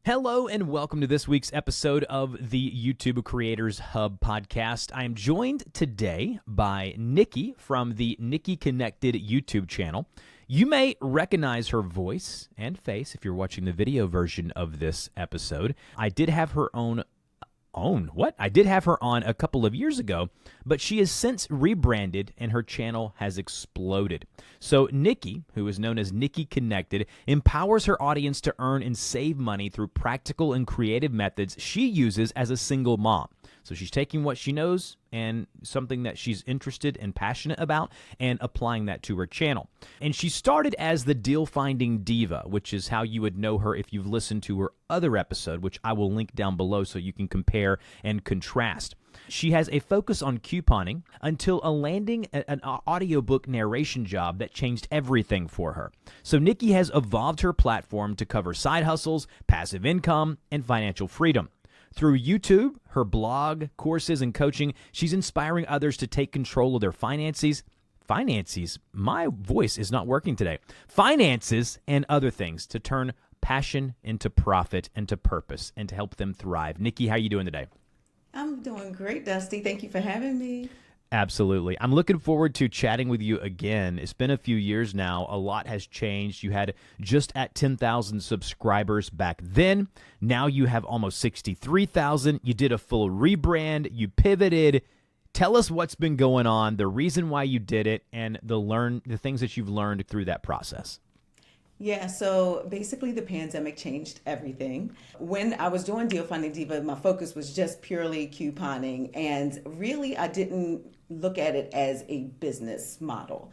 Hello and welcome to this week's episode of the YouTube Creators Hub podcast. I am joined today by Nikki from the Nikki Connected YouTube channel. You may recognize her voice and face if you're watching the video version of this episode. I did have her I did have her on a couple of years ago, but she has since rebranded and her channel has exploded. So Nikki, who is known as Nikki Connected, empowers her audience to earn and save money through practical and creative methods she uses as a single mom. So she's taking what she knows and something that she's interested and passionate about and applying that to her channel. And she started as the Deal Finding Diva, which is how you would know her if you've listened to her other episode, which I will link down below so you can compare and contrast. She has a focus on couponing until landing an audiobook narration job that changed everything for her. So Nikki has evolved her platform to cover side hustles, passive income, and financial freedom. Through YouTube, her blog, courses, and coaching, she's inspiring others to take control of their finances. My voice is not working today. Finances and other things to turn passion into profit and to purpose and to help them thrive. Nikki, how are you doing today? I'm doing great, Dusty. Thank you for having me. Absolutely. I'm looking forward to chatting with you again. It's been a few years now. A lot has changed. You had just at 10,000 subscribers back then. Now you have almost 63,000. You did a full rebrand. You pivoted. Tell us what's been going on, the reason why you did it, and the things that you've learned through that process. Yeah, so basically the pandemic changed everything. When I was doing Deal Finding Diva, my focus was just purely couponing, and really I didn't look at it as a business model.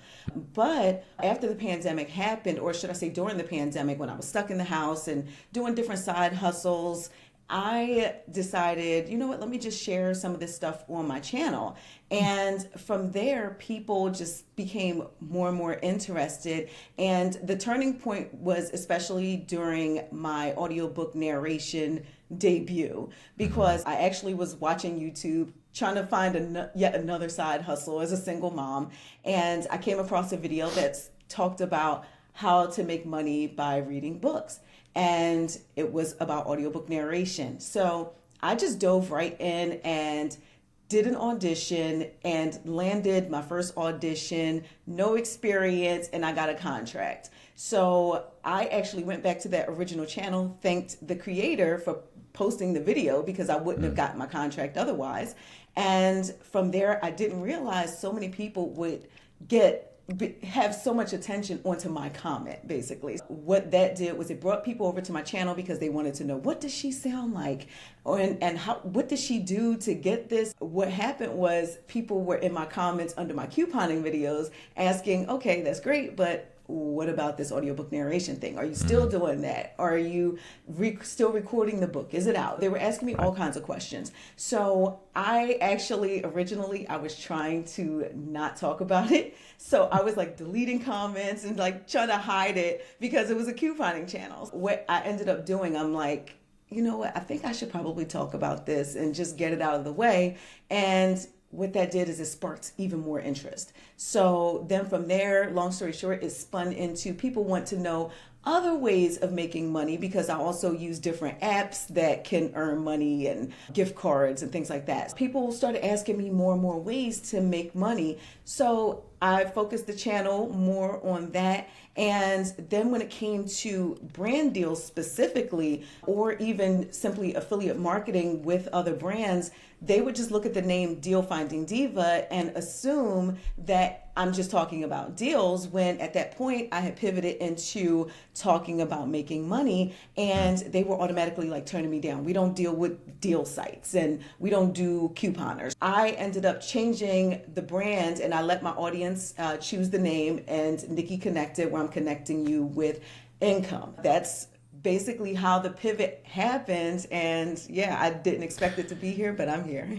But after the pandemic happened, or should I say during the pandemic, when I was stuck in the house and doing different side hustles, I decided, you know what, let me just share some of this stuff on my channel. And from there, people just became more and more interested. And the turning point was especially during my audiobook narration debut, because I actually was watching YouTube trying to find yet another side hustle as a single mom. And I came across a video that talked about how to make money by reading books. And it was about audiobook narration. So I just dove right in and did an audition and landed my first audition, no experience, and I got a contract. So I actually went back to that original channel, thanked the creator for posting the video because I wouldn't have gotten my contract otherwise. And from there, I didn't realize so many people would have so much attention onto my comment, basically. What that did was it brought people over to my channel because they wanted to know, what does she sound like? What does she do to get this? What happened was people were in my comments under my couponing videos asking, okay, that's great, but what about this audiobook narration thing? Are you still doing that? Are you still recording the book? Is it out? They were asking me all kinds of questions. So I actually, originally, I was trying to not talk about it. So I was like deleting comments and like trying to hide it because it was a couponing channel. What I ended up doing, I'm like, you know what? I think I should probably talk about this and just get it out of the way. And what that did is it sparked even more interest. So then from there, long story short, it spun into people want to know other ways of making money, because I also use different apps that can earn money and gift cards and things like that. People started asking me more and more ways to make money. So I focused the channel more on that. And then when it came to brand deals specifically, or even simply affiliate marketing with other brands, they would just look at the name Deal Finding Diva and assume that I'm just talking about deals, when at that point I had pivoted into talking about making money, and they were automatically like turning me down. We don't deal with deal sites and we don't do couponers. I ended up changing the brand and I let my audience choose the name, and Nikki Connected, where I'm connecting you with income. That's basically how the pivot happened. And yeah, I didn't expect it to be here, but I'm here.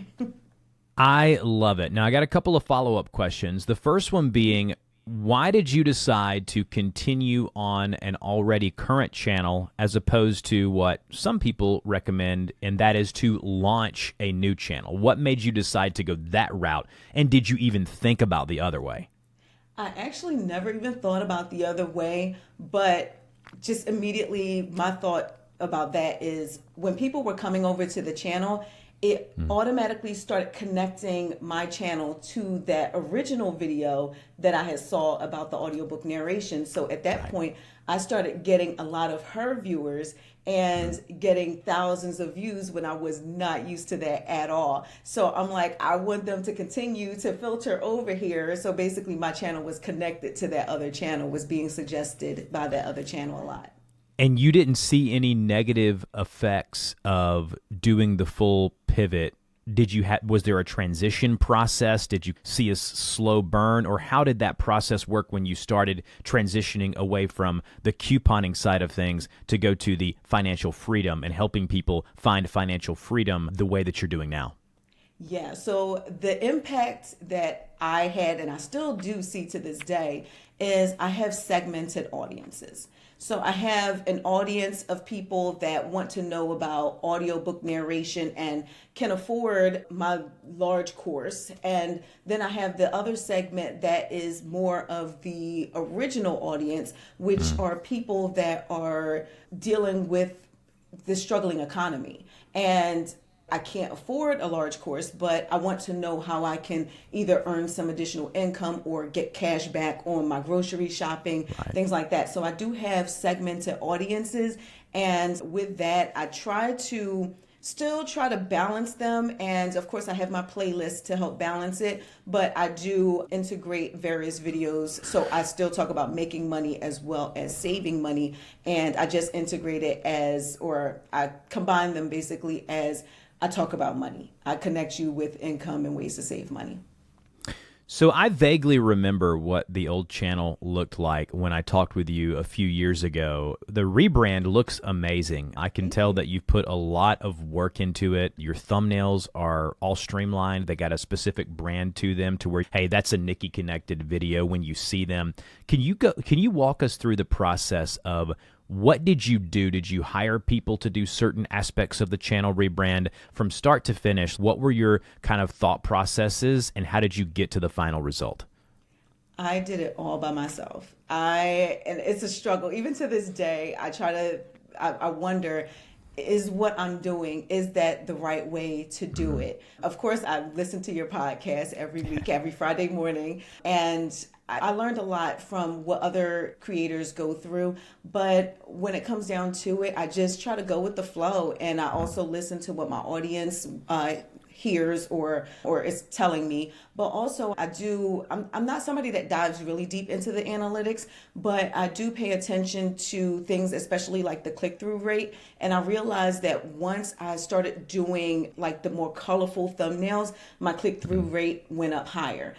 I love it. Now, I got a couple of follow-up questions. The first one being, why did you decide to continue on an already current channel as opposed to what some people recommend, and that is to launch a new channel? What made you decide to go that route? And did you even think about the other way? I actually never even thought about the other way, but just immediately my thought about that is when people were coming over to the channel, it automatically started connecting my channel to that original video that I had saw about the audiobook narration. So at that point, I started getting a lot of her viewers and getting thousands of views when I was not used to that at all. So I'm like, I want them to continue to filter over here. So basically my channel was connected to that other channel, was being suggested by that other channel a lot. And you didn't see any negative effects of doing the full pivot. Was there a transition process? Did you see a slow burn, or how did that process work when you started transitioning away from the couponing side of things to go to the financial freedom and helping people find financial freedom the way that you're doing now? Yeah, so the impact that I had, and I still do see to this day, is I have segmented audiences. So I have an audience of people that want to know about audiobook narration and can afford my large course. And then I have the other segment that is more of the original audience, which are people that are dealing with the struggling economy. And I can't afford a large course, but I want to know how I can either earn some additional income or get cash back on my grocery shopping, things like that. So I do have segmented audiences. And with that, I still try to balance them. And of course, I have my playlist to help balance it, but I do integrate various videos. So I still talk about making money as well as saving money. And I just integrate it I combine them basically as I talk about money. I connect you with income and ways to save money. So I vaguely remember what the old channel looked like when I talked with you a few years ago. The rebrand looks amazing. I can tell that you've put a lot of work into it. Your thumbnails are all streamlined. They got a specific brand to them to where, hey, that's a Nikki Connected video when you see them. Can you walk us through the process of what did you do? Did you hire people to do certain aspects of the channel rebrand from start to finish? What were your kind of thought processes, and how did you get to the final result? I did it all by myself. And it's a struggle. Even to this day, I wonder, is what I'm doing, is that the right way to do it? Of course, I listen to your podcast every week, every Friday morning, and I learned a lot from what other creators go through, but when it comes down to it, I just try to go with the flow, and I also listen to what my audience hears or is telling me. But also I'm not somebody that dives really deep into the analytics, but I do pay attention to things, especially like the click-through rate. And I realized that once I started doing like the more colorful thumbnails, my click-through rate went up higher.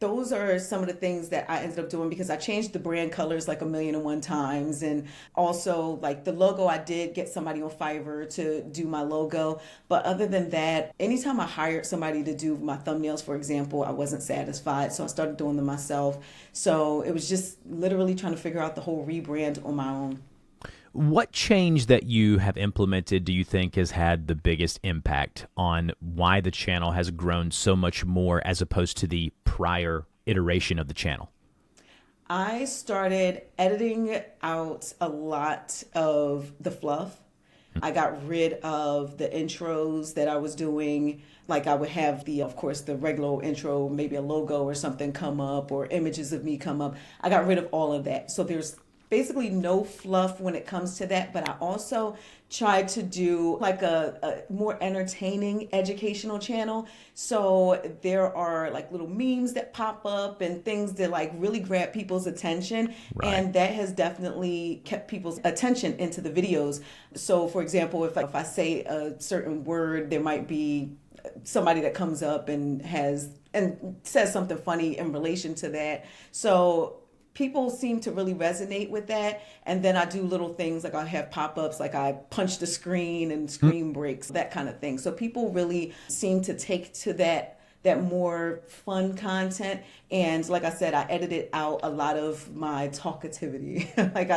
Those are some of the things that I ended up doing because I changed the brand colors like 1,000,001 times. And also like the logo, I did get somebody on Fiverr to do my logo. But other than that, anytime I hired somebody to do my thumbnails, for example, I wasn't satisfied. So I started doing them myself. So it was just literally trying to figure out the whole rebrand on my own. What change that you have implemented do you think has had the biggest impact on why the channel has grown so much more as opposed to the prior iteration of the channel? I started editing out a lot of the fluff. I got rid of the intros that I was doing. Like I would have of course, the regular intro, maybe a logo or something come up or images of me come up. I got rid of all of that. So there's basically no fluff when it comes to that. But I also tried to do like a more entertaining educational channel. So there are like little memes that pop up and things that like really grab people's attention. Right. And that has definitely kept people's attention into the videos. So for example, if I say a certain word, there might be somebody that comes up and says something funny in relation to that. So people seem to really resonate with that. And then I do little things like I have pop-ups, like I punch the screen and screen breaks, that kind of thing. So people really seem to take to that more fun content. And like I said, I edited out a lot of my talkativity. Like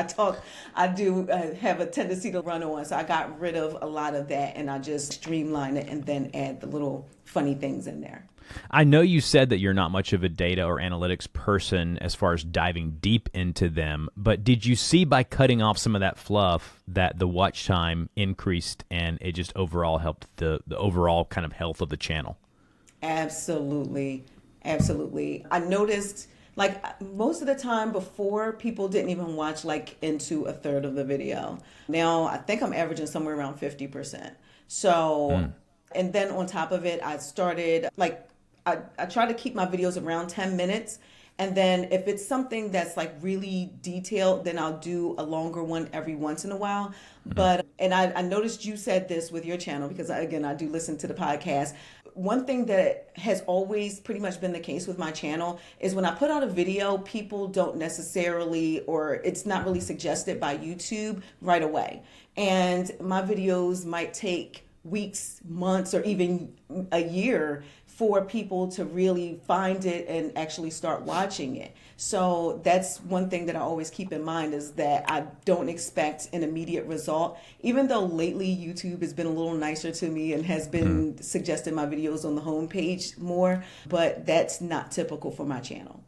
I do have a tendency to run on. So I got rid of a lot of that and I just streamline it and then add the little funny things in there. I know you said that you're not much of a data or analytics person as far as diving deep into them, but did you see by cutting off some of that fluff that the watch time increased and it just overall helped the overall kind of health of the channel? Absolutely. Absolutely. I noticed, like, most of the time before, people didn't even watch like into a third of the video. Now I think I'm averaging somewhere around 50%. So, and then on top of it, I started like, I try to keep my videos around 10 minutes. And then if it's something that's like really detailed, then I'll do a longer one every once in a while. But, and I noticed you said this with your channel, because again, I do listen to the podcast. One thing that has always pretty much been the case with my channel is when I put out a video, people don't necessarily, or it's not really suggested by YouTube right away. And my videos might take weeks, months, or even a year for people to really find it and actually start watching it. So that's one thing that I always keep in mind, is that I don't expect an immediate result, even though lately YouTube has been a little nicer to me and has been suggesting my videos on the homepage more, but that's not typical for my channel.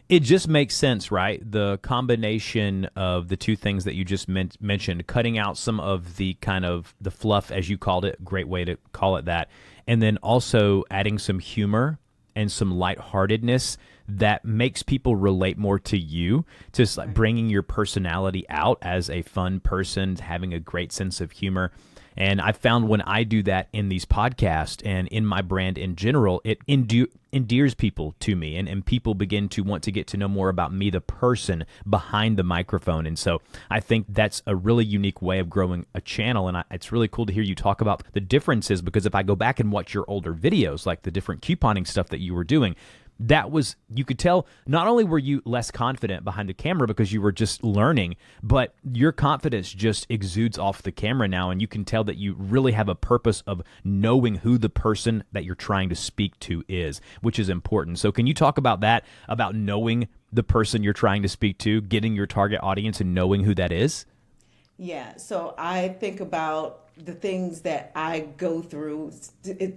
It just makes sense, right? The combination of the two things that you just mentioned, cutting out some of the kind of the fluff, as you called it, great way to call it that, and then also adding some humor and some lightheartedness that makes people relate more to you, just like bringing your personality out as a fun person, having a great sense of humor. And I found when I do that in these podcasts and in my brand in general, it endears people to me, and people begin to want to get to know more about me, the person behind the microphone. And so I think that's a really unique way of growing a channel. And it's really cool to hear you talk about the differences, because if I go back and watch your older videos, like the different couponing stuff that you were doing, that was, you could tell, not only were you less confident behind the camera because you were just learning, but your confidence just exudes off the camera now, and you can tell that you really have a purpose of knowing who the person that you're trying to speak to is, which is important. So can you talk about that, about knowing the person you're trying to speak to, getting your target audience and knowing who that is? Yeah, so I think about the things that I go through.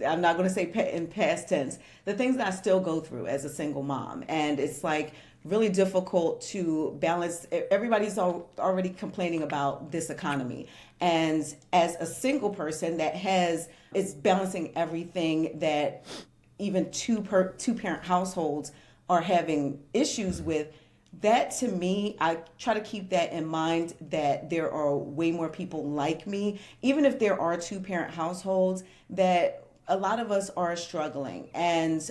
I'm not going to say in past tense, the things that I still go through as a single mom. And it's like really difficult to balance. Everybody's already complaining about this economy. And as a single person that is balancing everything that even two parent households are having issues with. That, to me, I try to keep that in mind, that there are way more people like me, even if there are two-parent households, that a lot of us are struggling. And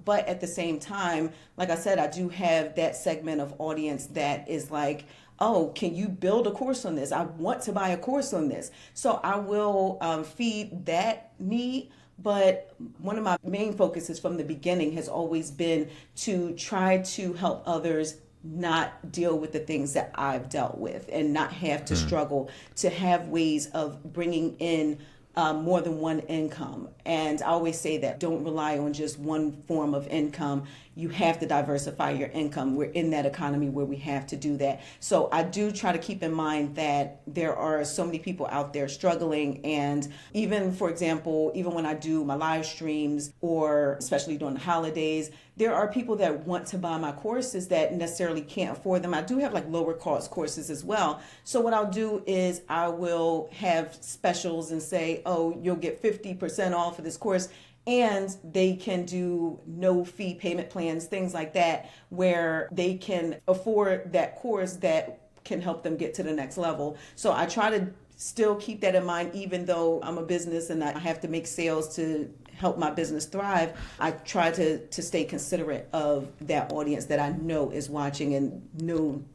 but at the same time, like I said, I do have that segment of audience that is like, oh, can you build a course on this? I want to buy a course on this. So I will feed that need. But one of my main focuses from the beginning has always been to try to help others not deal with the things that I've dealt with, and not have to struggle, to have ways of bringing in more than one income. And I always say that don't rely on just one form of income. You have to diversify your income. We're in that economy where we have to do that. So I do try to keep in mind that there are so many people out there struggling. And even, for example, even when I do my live streams, or especially during the holidays, there are people that want to buy my courses that necessarily can't afford them. I do have like lower cost courses as well. So what I'll do is I will have specials and say, oh, you'll get 50% off of this course. And they can do no fee payment plans, things like that, where they can afford that course that can help them get to the next level. So I try to still keep that in mind, even though I'm a business and I have to make sales to help my business thrive. I try to stay considerate of that audience that I know is watching and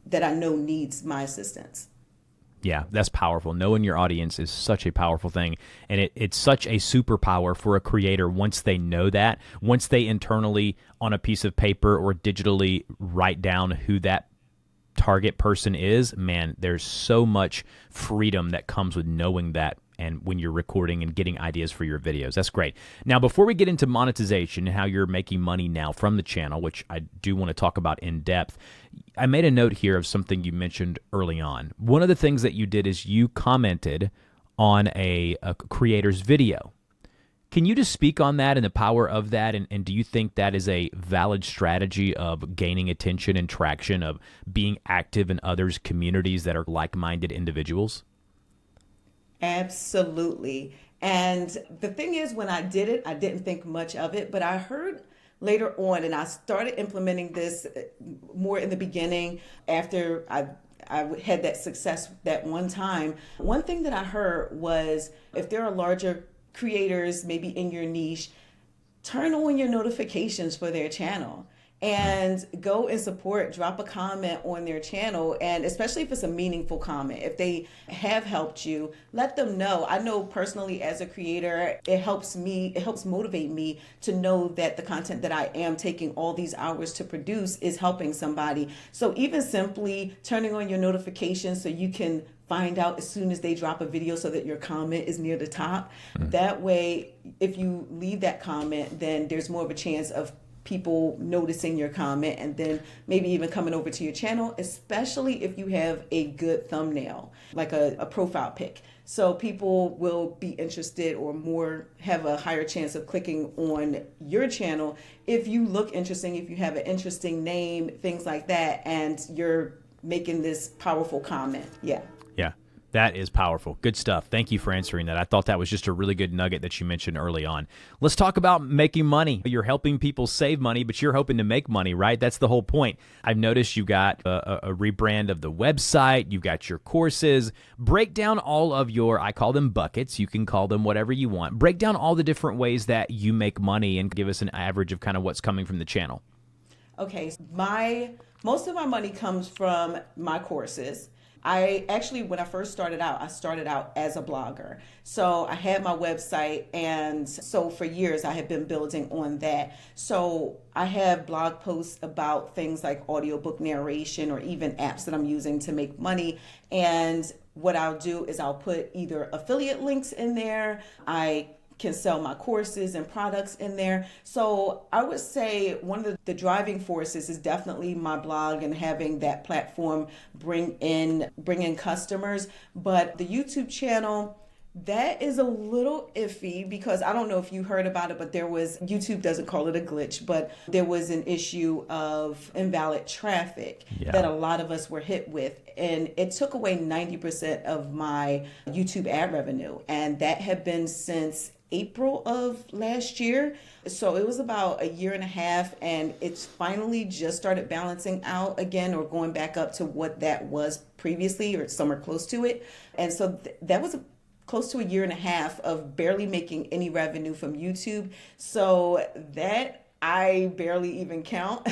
that I know needs my assistance. Yeah, that's powerful. Knowing your audience is such a powerful thing. And it's such a superpower for a creator once they know that, once they internally on a piece of paper or digitally write down who that target person is. Man, there's so much freedom that comes with knowing that. And when you're recording and getting ideas for your videos, that's great. Now, before we get into monetization and how you're making money now from the channel, which I do want to talk about in depth, I made a note here of something you mentioned early on. One of the things that you did is you commented on a creator's video. Can you just speak on that and the power of that? And do you think that is a valid strategy of gaining attention and traction, of being active in others' communities that are like-minded individuals? Absolutely. And the thing is, when I did it, I didn't think much of it, but I heard later on, and I started implementing this more in the beginning after I had that success that one time. One thing that I heard was, if there are larger creators, maybe in your niche, turn on your notifications for their channel and go and support, drop a comment on their channel. And especially if it's a meaningful comment, if they have helped you, let them know. I know personally as a creator, it helps motivate me to know that the content that I am taking all these hours to produce is helping somebody. So even simply turning on your notifications so you can find out as soon as they drop a video so that your comment is near the top. That way, if you leave that comment, then there's more of a chance of people noticing your comment and then maybe even coming over to your channel, especially if you have a good thumbnail, like a profile pic. So people will be interested or have a higher chance of clicking on your channel if you look interesting, if you have an interesting name, things like that, and you're making this powerful comment. Yeah. Yeah, that is powerful. Good stuff. Thank you for answering that. I thought that was just a really good nugget that you mentioned early on. Let's talk about making money. You're helping people save money, but you're hoping to make money, right? That's the whole point. I've noticed you got a rebrand of the website. You've got your courses. Break down all of your, I call them buckets. You can call them whatever you want. Break down all the different ways that you make money and give us an average of kind of what's coming from the channel. Okay, most of my money comes from my courses. When I first started out, I started out as a blogger. So I had my website, and so for years I had been building on that. So I have blog posts about things like audiobook narration or even apps that I'm using to make money. And what I'll do is I'll put either affiliate links in there. I can sell my courses and products in there. So I would say one of the driving forces is definitely my blog and having that platform bring in customers. But the YouTube channel, that is a little iffy because I don't know if you heard about it, but YouTube doesn't call it a glitch, but there was an issue of invalid traffic that a lot of us were hit with. And it took away 90% of my YouTube ad revenue. And that had been since April of last year. So it was about a year and a half, and it's finally just started balancing out again or going back up to what that was previously or somewhere close to it. And so that was close to a year and a half of barely making any revenue from YouTube. So that I barely even count.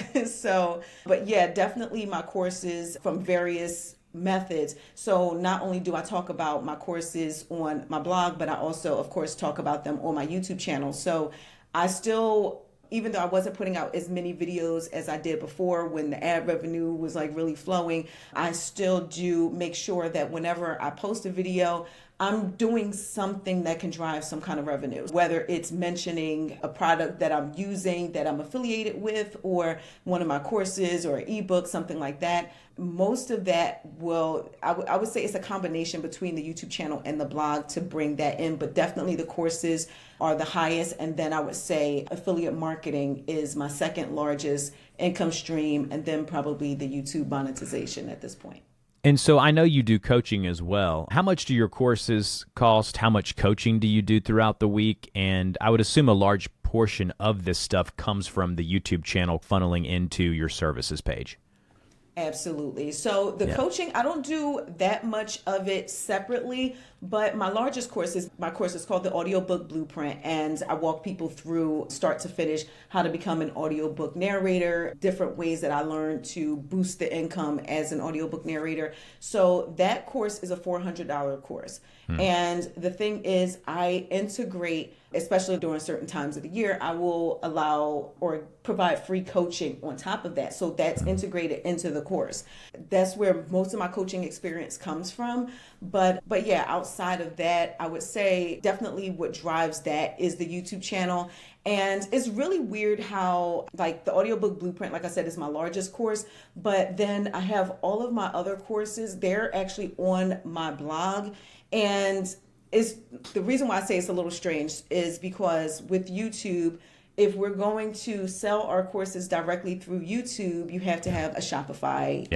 But yeah, definitely my courses from various methods. So not only do I talk about my courses on my blog, but I also, of course, talk about them on my YouTube channel. So I still, even though I wasn't putting out as many videos as I did before when the ad revenue was like really flowing, I still do make sure that whenever I post a video, I'm doing something that can drive some kind of revenue, whether it's mentioning a product that I'm using, that I'm affiliated with, or one of my courses or an ebook, something like that. Most of that I would say it's a combination between the YouTube channel and the blog to bring that in, but definitely the courses are the highest. And then I would say affiliate marketing is my second largest income stream, and then probably the YouTube monetization at this point. And so I know you do coaching as well. How much do your courses cost? How much coaching do you do throughout the week? And I would assume a large portion of this stuff comes from the YouTube channel funneling into your services page. Absolutely. So the coaching, I don't do that much of it separately, but my largest course is called the Audiobook Blueprint, and I walk people through start to finish how to become an audiobook narrator, different ways that I learned to boost the income as an audiobook narrator. So that course is a $400 course. And the thing is, I integrate, especially during certain times of the year, I will allow or provide free coaching on top of that. So that's integrated into the course. That's where most of my coaching experience comes from. But yeah, outside of that, I would say definitely what drives that is the YouTube channel. And it's really weird how, like, the Audiobook Blueprint, like I said, is my largest course, but then I have all of my other courses, they're actually on my blog. And is the reason why I say it's a little strange is because with YouTube, if we're going to sell our courses directly through YouTube, you have to have a Shopify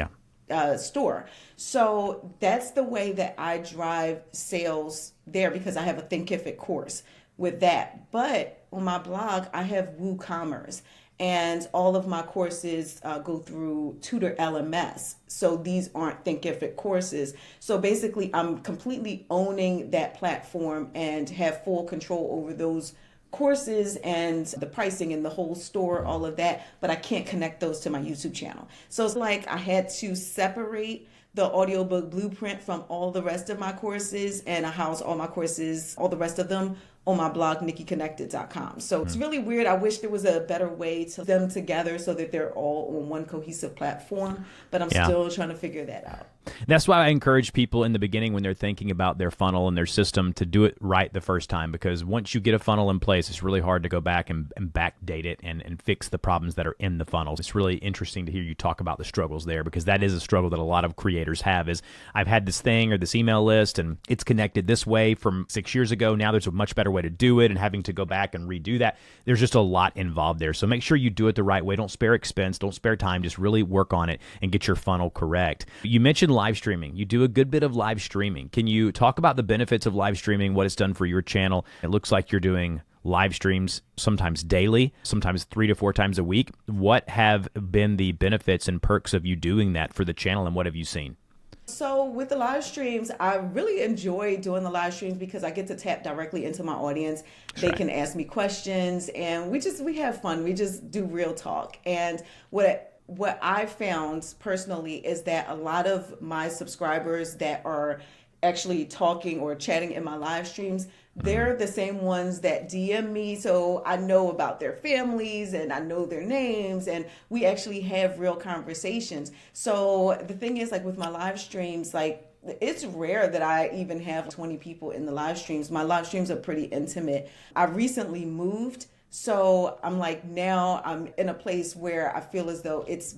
store. So that's the way that I drive sales there, because I have a Thinkific course with that. But on my blog, I have WooCommerce, and all of my courses go through Tutor LMS. So these aren't Thinkific courses. So basically, I'm completely owning that platform and have full control over those courses and the pricing and the whole store, all of that, but I can't connect those to my YouTube channel. So it's like I had to separate the audiobook blueprint from all the rest of my courses, and I house all my courses, all the rest of them, on my blog, nikkiconnected.com. So it's really weird. I wish there was a better way to them together so that they're all on one cohesive platform, but I'm still trying to figure that out. That's why I encourage people in the beginning when they're thinking about their funnel and their system to do it right the first time, because once you get a funnel in place, it's really hard to go back and backdate it and fix the problems that are in the funnels. It's really interesting to hear you talk about the struggles there, because that is a struggle that a lot of creators have. Is I've had this thing or this email list and it's connected this way from 6 years ago. Now there's a much better way to do it, and having to go back and redo that. There's just a lot involved there. So make sure you do it the right way. Don't spare expense. Don't spare time. Just really work on it and get your funnel correct. You mentioned live streaming. You do a good bit of live streaming. Can you talk about the benefits of live streaming, what it's done for your channel? It looks like you're doing live streams sometimes daily, sometimes 3 to 4 times a week. What have been the benefits and perks of you doing that for the channel, and what have you seen? So with the live streams, I really enjoy doing the live streams because I get to tap directly into my audience. They can ask me questions, and we have fun. We just do real talk. And what I found personally is that a lot of my subscribers that are actually talking or chatting in my live streams, they're the same ones that DM me. So I know about their families and I know their names, and we actually have real conversations. So the thing is, like with my live streams, like it's rare that I even have 20 people in the live streams. My live streams are pretty intimate. I recently moved. So I'm like, now I'm in a place where I feel as though it's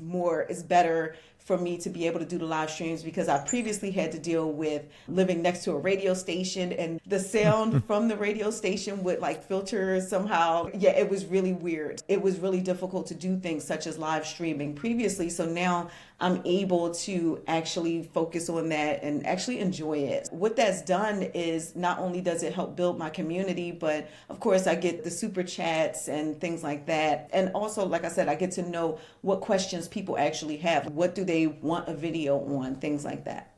better for me to be able to do the live streams, because I previously had to deal with living next to a radio station, and the sound from the radio station would like filter somehow. Yeah, it was really weird. It was really difficult to do things such as live streaming previously. So now I'm able to actually focus on that and actually enjoy it. What that's done is not only does it help build my community, but of course I get the super chats and things like that. And also, like I said, I get to know what questions people actually have. What do they want a video on? Things like that.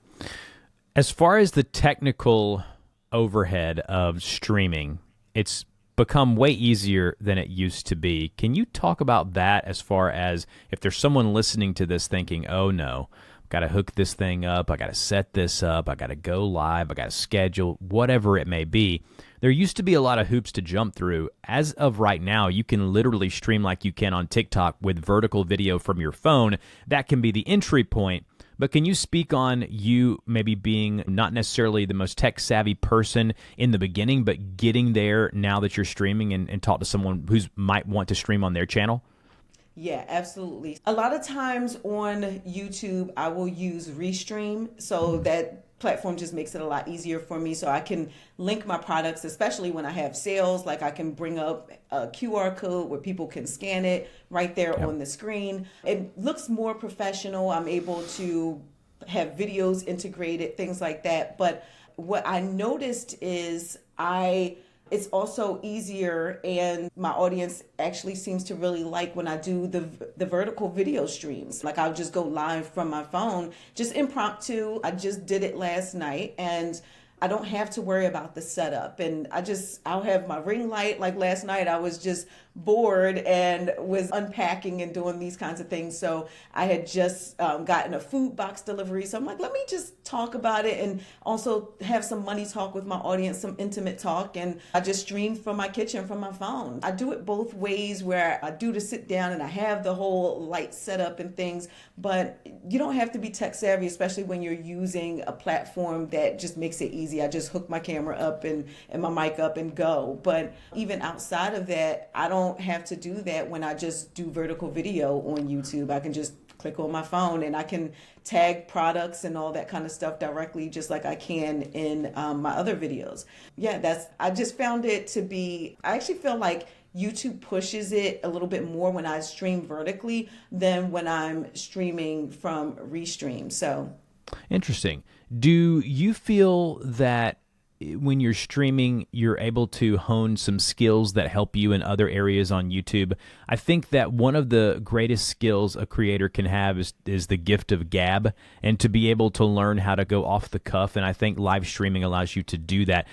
As far as the technical overhead of streaming, it's become way easier than it used to be. Can you talk about that, as far as if there's someone listening to this thinking, oh no, I've got to hook this thing up, I got to set this up, I got to go live, I got to schedule, whatever it may be. There used to be a lot of hoops to jump through. As of right now, you can literally stream like you can on TikTok with vertical video from your phone. That can be the entry point. But can you speak on you maybe being not necessarily the most tech-savvy person in the beginning, but getting there now that you're streaming, and talk to someone who might want to stream on their channel? Yeah, absolutely. A lot of times on YouTube, I will use Restream, so that platform just makes it a lot easier for me, so I can link my products, especially when I have sales. Like I can bring up a QR code where people can scan it right there on the screen. It looks more professional. I'm able to have videos integrated, things like that. But what I noticed is it's also easier, and my audience actually seems to really like when I do the vertical video streams. Like I'll just go live from my phone, just impromptu. I just did it last night, and I don't have to worry about the setup. And I'll have my ring light. Like last night, I was just bored and was unpacking and doing these kinds of things. So I had just gotten a food box delivery. So I'm like, let me just talk about it and also have some money talk with my audience, some intimate talk. And I just streamed from my kitchen from my phone. I do it both ways, where I do to sit down and I have the whole light set up and things, but you don't have to be tech savvy, especially when you're using a platform that just makes it easy. I just hook my camera up and my mic up and go. But even outside of that, I don't have to do that when I just do vertical video on YouTube. I can just click on my phone and I can tag products and all that kind of stuff directly, just like I can in my other videos. Yeah, I just found it to be, I actually feel like YouTube pushes it a little bit more when I stream vertically than when I'm streaming from Restream. So interesting. Do you feel that when you're streaming, you're able to hone some skills that help you in other areas on YouTube? I think that one of the greatest skills a creator can have is the gift of gab, and to be able to learn how to go off the cuff. And I think live streaming allows you to do that.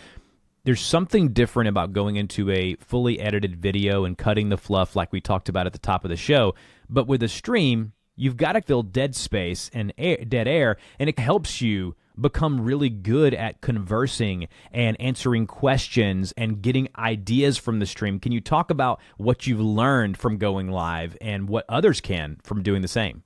There's something different about going into a fully edited video and cutting the fluff like we talked about at the top of the show. But with a stream, you've got to fill dead space and dead air, and it helps you become really good at conversing and answering questions and getting ideas from the stream. Can you talk about what you've learned from going live and what others can from doing the same?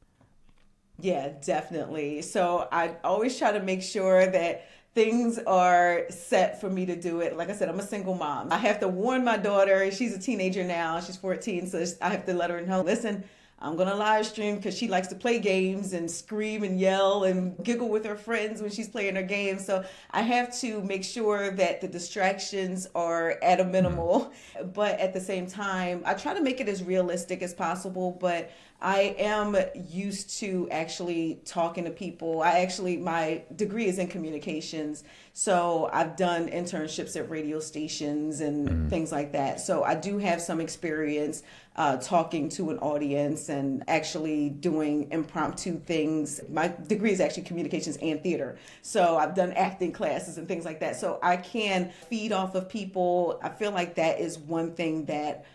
Yeah, definitely. So I always try to make sure that things are set for me to do it. Like I said, I'm a single mom. I have to warn my daughter. She's a teenager now. She's 14. So I have to let her know, listen, I'm going to live stream because she likes to play games and scream and yell and giggle with her friends when she's playing her games. So I have to make sure that the distractions are at a minimal. But at the same time, I try to make it as realistic as possible. But I am used to actually talking to people. My degree is in communications. So I've done internships at radio stations and things like that. So I do have some experience talking to an audience and actually doing impromptu things. My degree is actually communications and theater. So I've done acting classes and things like that. So I can feed off of people. I feel like that is one thing that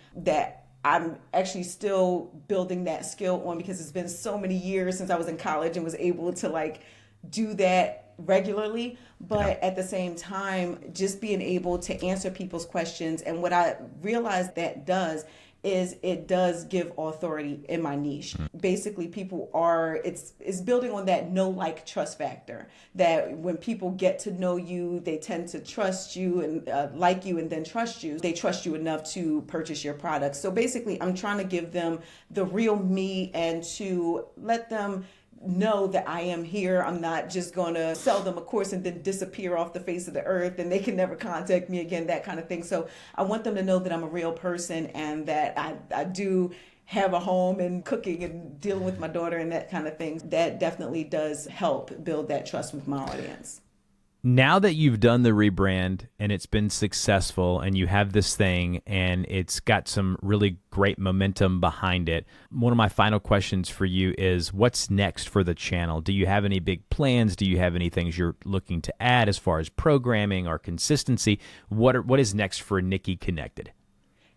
I'm actually still building that skill on, because it's been so many years since I was in college and was able to do that regularly. But at the same time, just being able to answer people's questions. And what I realized that does is it does give authority in my niche. Basically, it's building on that trust factor, that when people get to know you, they tend to trust you and like you and then trust you. They trust you enough to purchase your products. So basically, I'm trying to give them the real me and to let them know that I am here. I'm not just going to sell them a course and then disappear off the face of the earth and they can never contact me again, that kind of thing. So I want them to know that I'm a real person and that I do have a home and cooking and dealing with my daughter and that kind of thing. That definitely does help build that trust with my audience. Now that you've done the rebrand and it's been successful and you have this thing and it's got some really great momentum behind it, one of my final questions for you is, what's next for the channel? Do you have any big plans? Do you have any things you're looking to add as far as programming or consistency? What is next for Nikki Connected?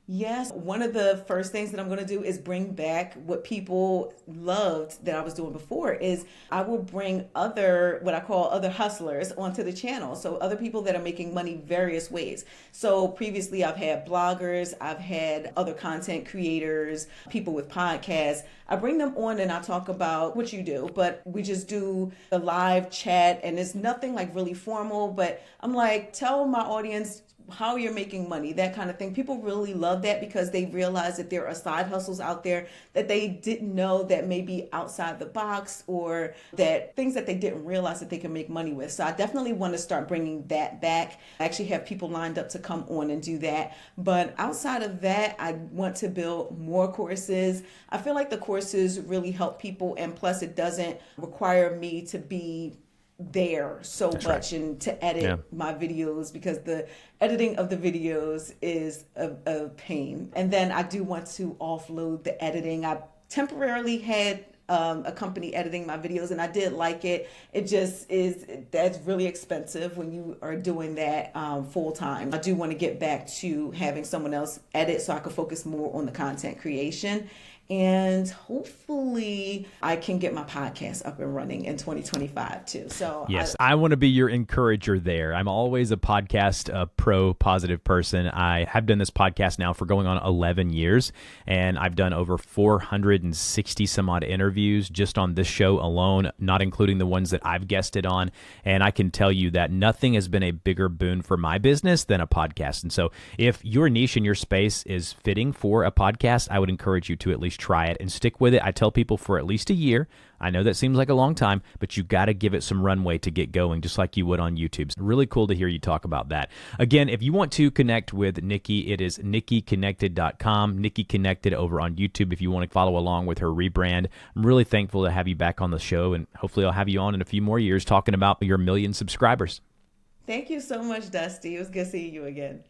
Yes, one of the first things that I'm going to do is bring back what people loved that I was doing before. Is I will bring what I call other hustlers onto the channel. So other people that are making money various ways. So previously I've had bloggers, I've had other content creators, people with podcasts. I bring them on and I talk about what you do, but we just do the live chat and it's nothing really formal, but I'm tell my audience how you're making money, that kind of thing. People really love that because they realize that there are side hustles out there that they didn't know that may be outside the box, or that things that they didn't realize that they can make money with. So I definitely want to start bringing that back. I actually have people lined up to come on and do that. But outside of that, I want to build more courses. I feel like the courses really help people, and plus it doesn't require me to be there so much, right, and to edit my videos, because the editing of the videos is a pain. And then I do want to offload the editing. I temporarily had a company editing my videos and I did like it. That's really expensive when you are doing that full time. I do want to get back to having someone else edit so I can focus more on the content creation. And hopefully I can get my podcast up and running in 2025 too. So yes, I want to be your encourager there. I'm always a podcast pro positive person. I have done this podcast now for going on 11 years, and I've done over 460 some odd interviews just on this show alone, not including the ones that I've guested on. And I can tell you that nothing has been a bigger boon for my business than a podcast. And so if your niche and your space is fitting for a podcast, I would encourage you to at least challenge, try it, and stick with it. I tell people for at least a year. I know that seems like a long time, but you got to give it some runway to get going, just like you would on YouTube. So really cool to hear you talk about that. Again, if you want to connect with Nikki, it is nikkiconnected.com, Nikki Connected over on YouTube if you want to follow along with her rebrand. I'm really thankful to have you back on the show, and hopefully I'll have you on in a few more years talking about your 1 million subscribers. Thank you so much, Dusty. It was good seeing you again.